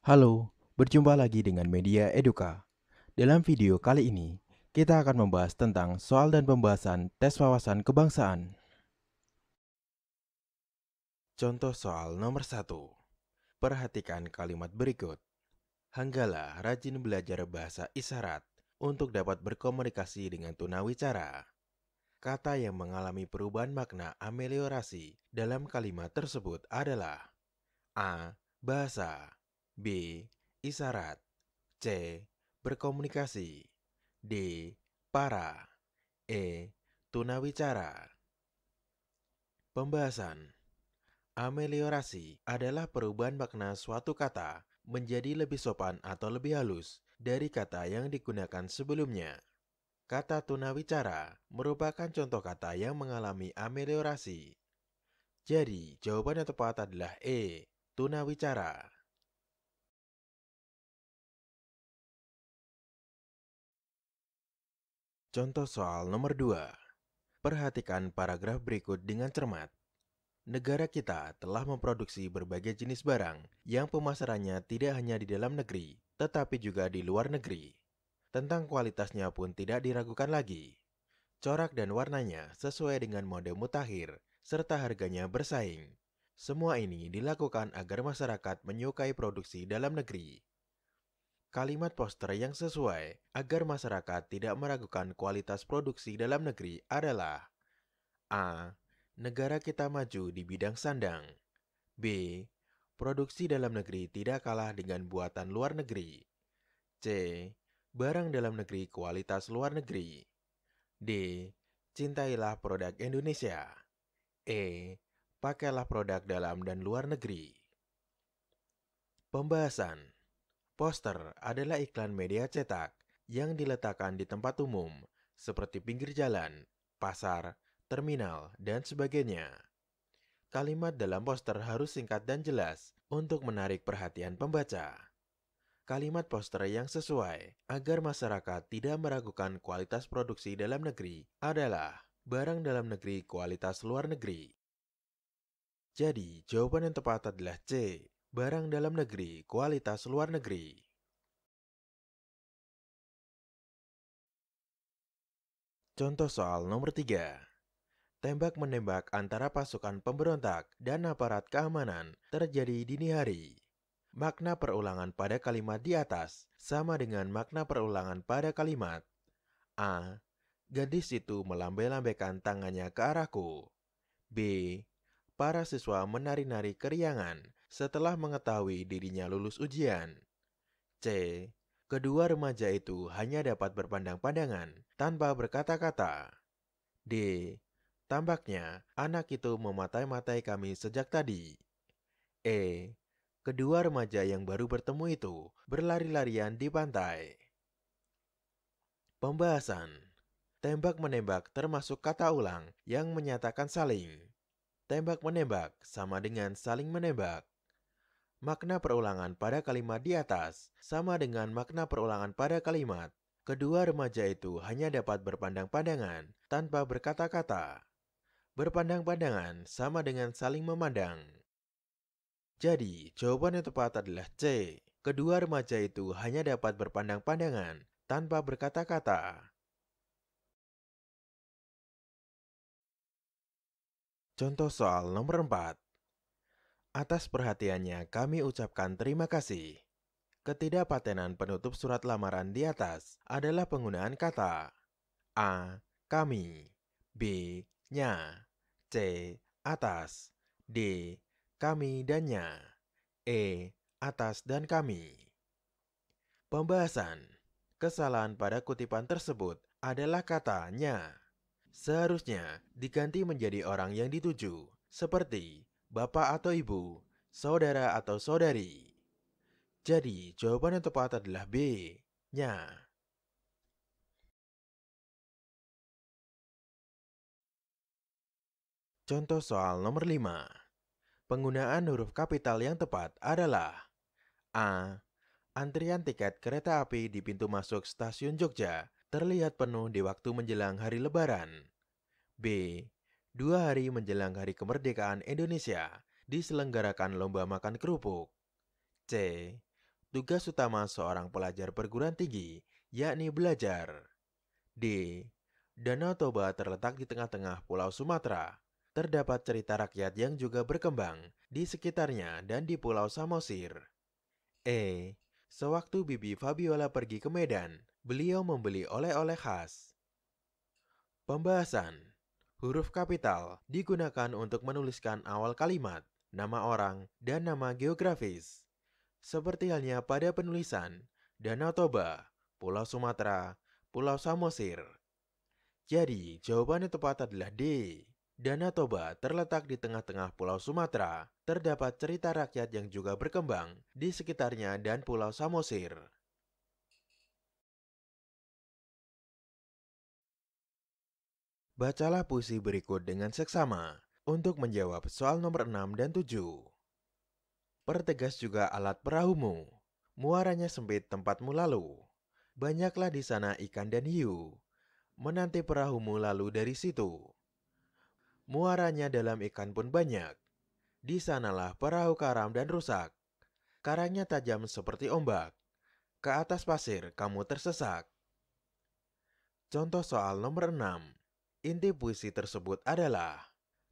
Halo, berjumpa lagi dengan Media Eduka. Dalam video kali ini, kita akan membahas tentang soal dan pembahasan tes wawasan kebangsaan. Contoh soal nomor 1. Perhatikan kalimat berikut. Hanggala rajin belajar bahasa isyarat untuk dapat berkomunikasi dengan tunawicara. Kata yang mengalami perubahan makna ameliorasi dalam kalimat tersebut adalah A. Bahasa, B. Isyarat, C. Berkomunikasi, D. Para, E. Tunawicara. Pembahasan. Ameliorasi adalah perubahan makna suatu kata menjadi lebih sopan atau lebih halus dari kata yang digunakan sebelumnya. Kata tunawicara merupakan contoh kata yang mengalami ameliorasi. Jadi, jawaban yang tepat adalah E. Tunawicara. Contoh soal nomor 2. Perhatikan paragraf berikut dengan cermat. Negara kita telah memproduksi berbagai jenis barang yang pemasarannya tidak hanya di dalam negeri, tetapi juga di luar negeri. Tentang kualitasnya pun tidak diragukan lagi. Corak dan warnanya sesuai dengan mode mutakhir, serta harganya bersaing. Semua ini dilakukan agar masyarakat menyukai produksi dalam negeri. Kalimat poster yang sesuai agar masyarakat tidak meragukan kualitas produksi dalam negeri adalah A. Negara kita maju di bidang sandang. B. Produksi dalam negeri tidak kalah dengan buatan luar negeri. C. Barang dalam negeri kualitas luar negeri. D. Cintailah produk Indonesia. E. Pakailah produk dalam dan luar negeri. Pembahasan. Poster adalah iklan media cetak yang diletakkan di tempat umum seperti pinggir jalan, pasar, terminal, dan sebagainya. Kalimat dalam poster harus singkat dan jelas untuk menarik perhatian pembaca. Kalimat poster yang sesuai agar masyarakat tidak meragukan kualitas produksi dalam negeri adalah barang dalam negeri kualitas luar negeri. Jadi, jawaban yang tepat adalah C. Barang dalam negeri kualitas luar negeri. Contoh soal nomor 3. Tembak-menembak antara pasukan pemberontak dan aparat keamanan terjadi dini hari. Makna perulangan pada kalimat di atas sama dengan makna perulangan pada kalimat A. Gadis itu melambai-lambaikan tangannya ke arahku. B. Para siswa menari-nari keriangan setelah mengetahui dirinya lulus ujian. C. Kedua remaja itu hanya dapat berpandang-pandangan tanpa berkata-kata. D. Tampaknya anak itu mematai-matai kami sejak tadi. E. Kedua remaja yang baru bertemu itu berlari-larian di pantai. Pembahasan. Tembak-menembak termasuk kata ulang yang menyatakan saling. Tembak-menembak sama dengan saling menembak. Makna perulangan pada kalimat di atas sama dengan makna perulangan pada kalimat kedua remaja itu hanya dapat berpandang-pandangan tanpa berkata-kata. Berpandang-pandangan sama dengan saling memandang. Jadi, jawaban yang tepat adalah C. Kedua remaja itu hanya dapat berpandang-pandangan tanpa berkata-kata. Contoh soal nomor 4. Atas perhatiannya kami ucapkan terima kasih. Ketidakpatenan penutup surat lamaran di atas adalah penggunaan kata A. Kami, B. Nya, C. Atas, D. Kami dan nya, E. Atas dan kami. Pembahasan. Kesalahan pada kutipan tersebut adalah katanya. Seharusnya diganti menjadi orang yang dituju, seperti bapak atau ibu, saudara atau saudari. Jadi, jawaban yang tepat adalah B. Nya. Contoh soal nomor 5. Penggunaan huruf kapital yang tepat adalah A. Antrian tiket kereta api di pintu masuk stasiun Jogja terlihat penuh di waktu menjelang hari Lebaran. B. 2 hari menjelang hari kemerdekaan Indonesia diselenggarakan lomba makan kerupuk. C. Tugas utama seorang pelajar perguruan tinggi yakni belajar. D. Danau Toba terletak di tengah-tengah Pulau Sumatera. Terdapat cerita rakyat yang juga berkembang di sekitarnya dan di Pulau Samosir. E. Sewaktu Bibi Fabiola pergi ke Medan, beliau membeli oleh-oleh khas. Pembahasan. Huruf kapital digunakan untuk menuliskan awal kalimat, nama orang, dan nama geografis. Seperti halnya pada penulisan Danau Toba, Pulau Sumatera, Pulau Samosir. Jadi, jawaban yang tepat adalah D. Danau Toba terletak di tengah-tengah Pulau Sumatera. Terdapat cerita rakyat yang juga berkembang di sekitarnya dan Pulau Samosir. Bacalah puisi berikut dengan seksama untuk menjawab soal nomor 6 dan 7. Pertegas juga alat perahumu. Muaranya sempit tempatmu lalu. Banyaklah di sana ikan dan hiu. Menanti perahumu lalu dari situ. Muaranya dalam ikan pun banyak. Di sanalah perahu karam dan rusak. Karangnya tajam seperti ombak. Ke atas pasir kamu tersesak. Contoh soal nomor 6. Inti puisi tersebut adalah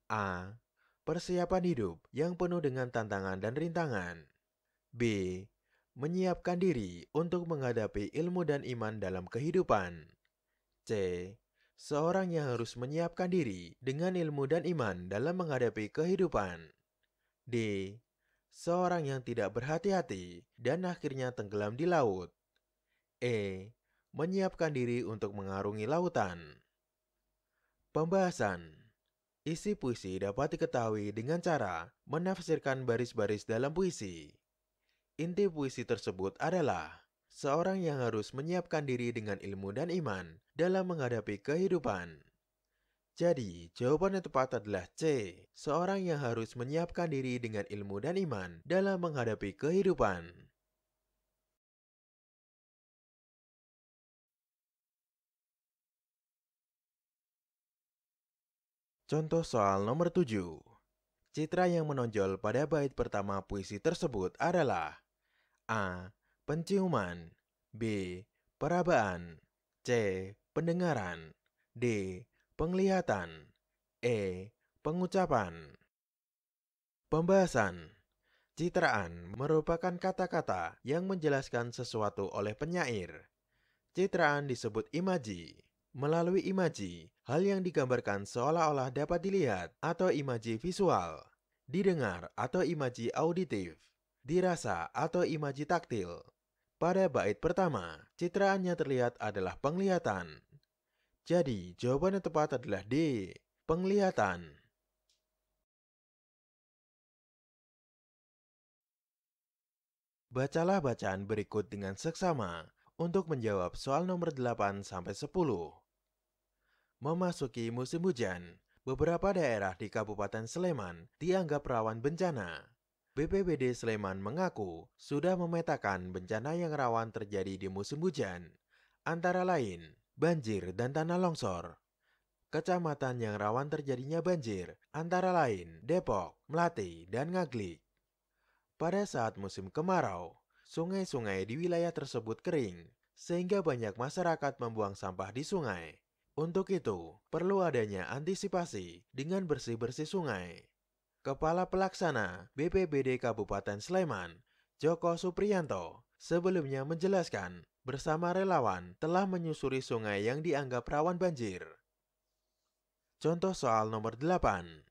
A. Persiapan hidup yang penuh dengan tantangan dan rintangan. B. Menyiapkan diri untuk menghadapi ilmu dan iman dalam kehidupan. C. Seorang yang harus menyiapkan diri dengan ilmu dan iman dalam menghadapi kehidupan. D. Seorang yang tidak berhati-hati dan akhirnya tenggelam di laut. E. Menyiapkan diri untuk mengarungi lautan. Pembahasan. Isi puisi dapat diketahui dengan cara menafsirkan baris-baris dalam puisi. Inti puisi tersebut adalah seorang yang harus menyiapkan diri dengan ilmu dan iman dalam menghadapi kehidupan. Jadi, jawaban yang tepat adalah C. Seorang yang harus menyiapkan diri dengan ilmu dan iman dalam menghadapi kehidupan. Contoh soal nomor 7. Citra yang menonjol pada bait pertama puisi tersebut adalah A. Penciuman. B. Perabaan. C. Pendengaran. D. Penglihatan. E. Pengucapan. Pembahasan. Citraan merupakan kata-kata yang menjelaskan sesuatu oleh penyair. Citraan disebut imaji. Melalui imaji, hal yang digambarkan seolah-olah dapat dilihat atau imaji visual, didengar atau imaji auditif, dirasa atau imaji taktil. Pada bait pertama, citraannya terlihat adalah penglihatan. Jadi, jawaban yang tepat adalah D. Penglihatan. Bacalah bacaan berikut dengan seksama untuk menjawab soal nomor 8 sampai 10. Memasuki musim hujan, beberapa daerah di Kabupaten Sleman dianggap rawan bencana. BPBD Sleman mengaku sudah memetakan bencana yang rawan terjadi di musim hujan, antara lain banjir dan tanah longsor. Kecamatan yang rawan terjadinya banjir antara lain Depok, Melati, dan Ngaglik. Pada saat musim kemarau, sungai-sungai di wilayah tersebut kering, sehingga banyak masyarakat membuang sampah di sungai. Untuk itu, perlu adanya antisipasi dengan bersih-bersih sungai. Kepala Pelaksana BPBD Kabupaten Sleman, Joko Supriyanto, sebelumnya menjelaskan bersama relawan telah menyusuri sungai yang dianggap rawan banjir. Contoh soal nomor 8.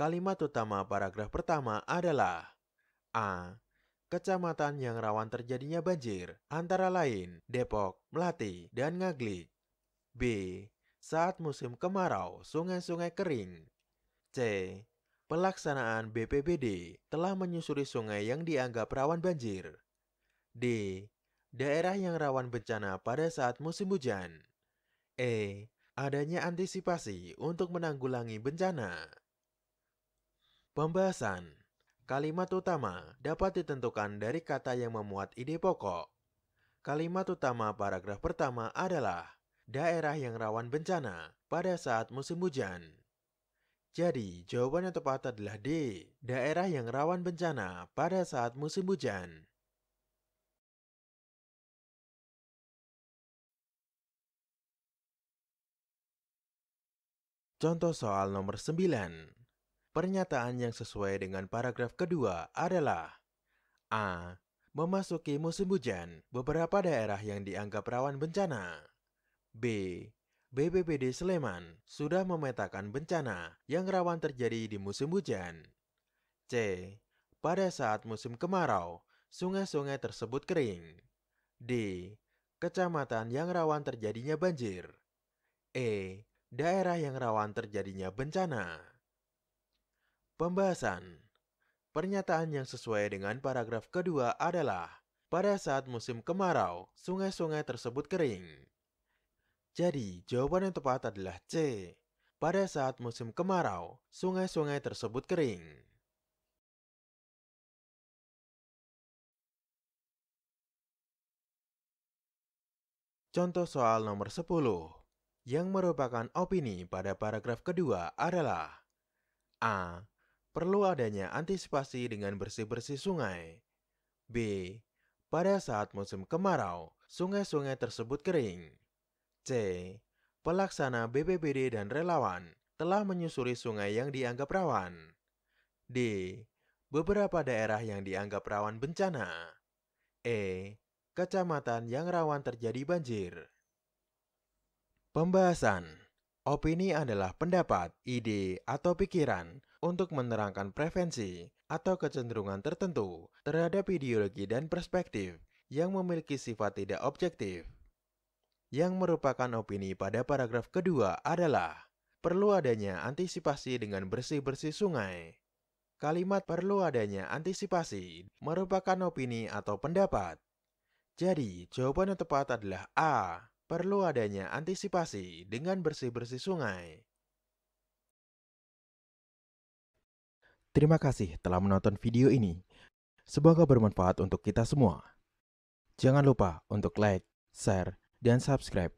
Kalimat utama paragraf pertama adalah A. Kecamatan yang rawan terjadinya banjir, antara lain Depok, Melati, dan Ngaglik. B. Saat musim kemarau, sungai-sungai kering. C. Pelaksanaan BPBD telah menyusuri sungai yang dianggap rawan banjir. D. Daerah yang rawan bencana pada saat musim hujan. E. Adanya antisipasi untuk menanggulangi bencana. Pembahasan. Kalimat utama dapat ditentukan dari kata yang memuat ide pokok. Kalimat utama paragraf pertama adalah daerah yang rawan bencana pada saat musim hujan. Jadi, jawaban yang tepat adalah D. Daerah yang rawan bencana pada saat musim hujan. Contoh soal nomor 9. Pernyataan yang sesuai dengan paragraf kedua adalah A. Memasuki musim hujan, beberapa daerah yang dianggap rawan bencana. B. BPBD Sleman sudah memetakan bencana yang rawan terjadi di musim hujan. C. Pada saat musim kemarau, sungai-sungai tersebut kering. D. Kecamatan yang rawan terjadinya banjir. E. Daerah yang rawan terjadinya bencana. Pembahasan. Pernyataan yang sesuai dengan paragraf kedua adalah pada saat musim kemarau, sungai-sungai tersebut kering. Jadi, jawaban yang tepat adalah C. Pada saat musim kemarau, sungai-sungai tersebut kering. Contoh soal nomor 10, yang merupakan opini pada paragraf kedua adalah A. Perlu adanya antisipasi dengan bersih-bersih sungai. B. Pada saat musim kemarau, sungai-sungai tersebut kering. C. Pelaksana BPBD dan relawan telah menyusuri sungai yang dianggap rawan. D. Beberapa daerah yang dianggap rawan bencana. E. Kecamatan yang rawan terjadi banjir. Pembahasan. Opini adalah pendapat, ide, atau pikiran untuk menerangkan preferensi atau kecenderungan tertentu terhadap ideologi dan perspektif yang memiliki sifat tidak objektif. Yang merupakan opini pada paragraf kedua adalah perlu adanya antisipasi dengan bersih-bersih sungai. Kalimat perlu adanya antisipasi merupakan opini atau pendapat. Jadi, jawaban yang tepat adalah A. Perlu adanya antisipasi dengan bersih-bersih sungai. Terima kasih telah menonton video ini. Semoga bermanfaat untuk kita semua. Jangan lupa untuk like, share, dan subscribe